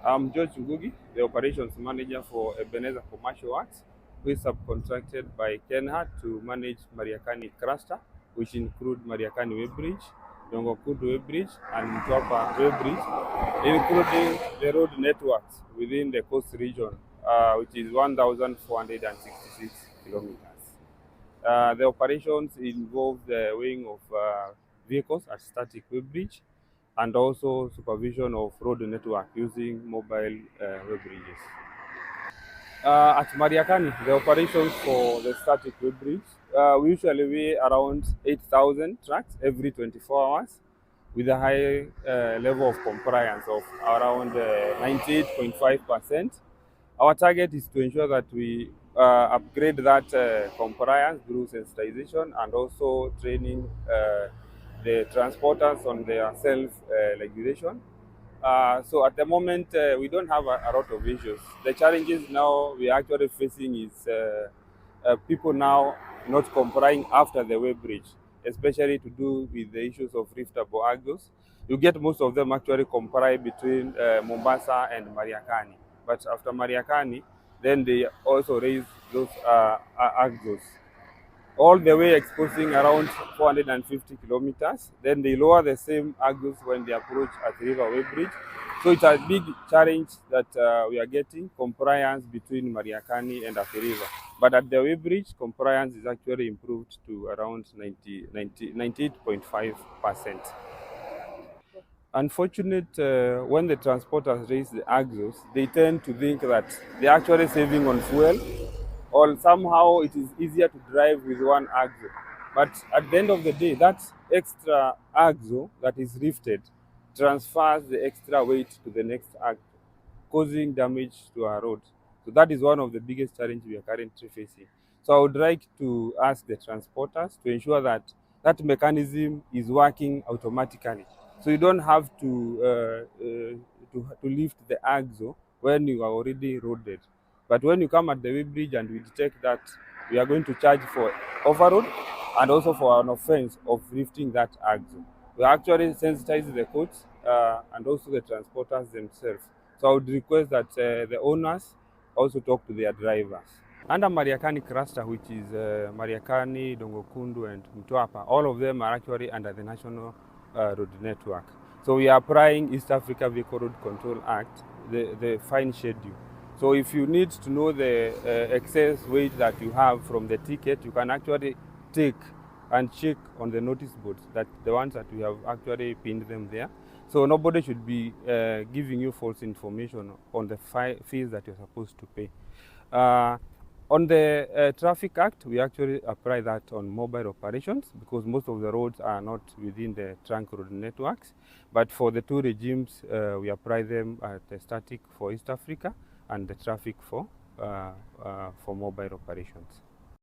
I'm George Ngugi, the operations manager for Ebenezer Commercial Works, who is subcontracted by Kenha to manage Mariakani cluster, which include Mariakani Way Bridge, Dongokundu Way Bridge, and Mtwapa Way Bridge, including the road networks within the coast region, which is 1,466 kilometers. The operations involve the weighing of vehicles at static way bridge and also supervision of road network using mobile way bridges. At Mariakani, the operations for the static way bridge, we usually weigh around 8,000 trucks every 24 hours with a high level of compliance of around 98.5%. Our target is to ensure that we upgrade that compliance through sensitization and also training the transporters on their self-regulation. So at the moment, we don't have a lot of issues. The challenges now we are actually facing is people now not complying after the way bridge, especially to do with the issues of riftable axles. You get most of them actually comply between Mombasa and Mariakani. But after Mariakani, then they also raise those axles all the way exposing around 450 kilometers. Then they lower the same axles when they approach at River Way Bridge. So it's a big challenge that we are getting, compliance between Mariakani and Athi River. But at the Way Bridge, compliance is actually improved to around 98.5%. Unfortunate, when the transporters raise the axles, they tend to think that they're actually saving on fuel, or somehow it is easier to drive with one axle. But at the end of the day, that extra axle that is lifted transfers the extra weight to the next axle, causing damage to our road. So that is one of the biggest challenges we are currently facing. So I would like to ask the transporters to ensure that that mechanism is working automatically. So you don't have to lift the axle when you are already loaded. But when you come at the way bridge and we detect that, we are going to charge for overload and also for an offense of lifting that axle. We actually sensitize the courts and also the transporters themselves. So I would request that the owners also talk to their drivers. Under Mariakani cluster, which is Mariakani, Dongokundu, and Mtwapa, all of them are actually under the National Road Network. So we are applying East Africa Vehicle Road Control Act, the fine schedule. So if you need to know the excess weight that you have from the ticket, you can actually take and check on the notice boards, that the ones that we have actually pinned them there. So nobody should be giving you false information on the fees that you're supposed to pay. On the Traffic Act, we actually apply that on mobile operations because most of the roads are not within the trunk road networks. But for the two regimes, we apply them at the static for East Africa and the traffic for mobile operations.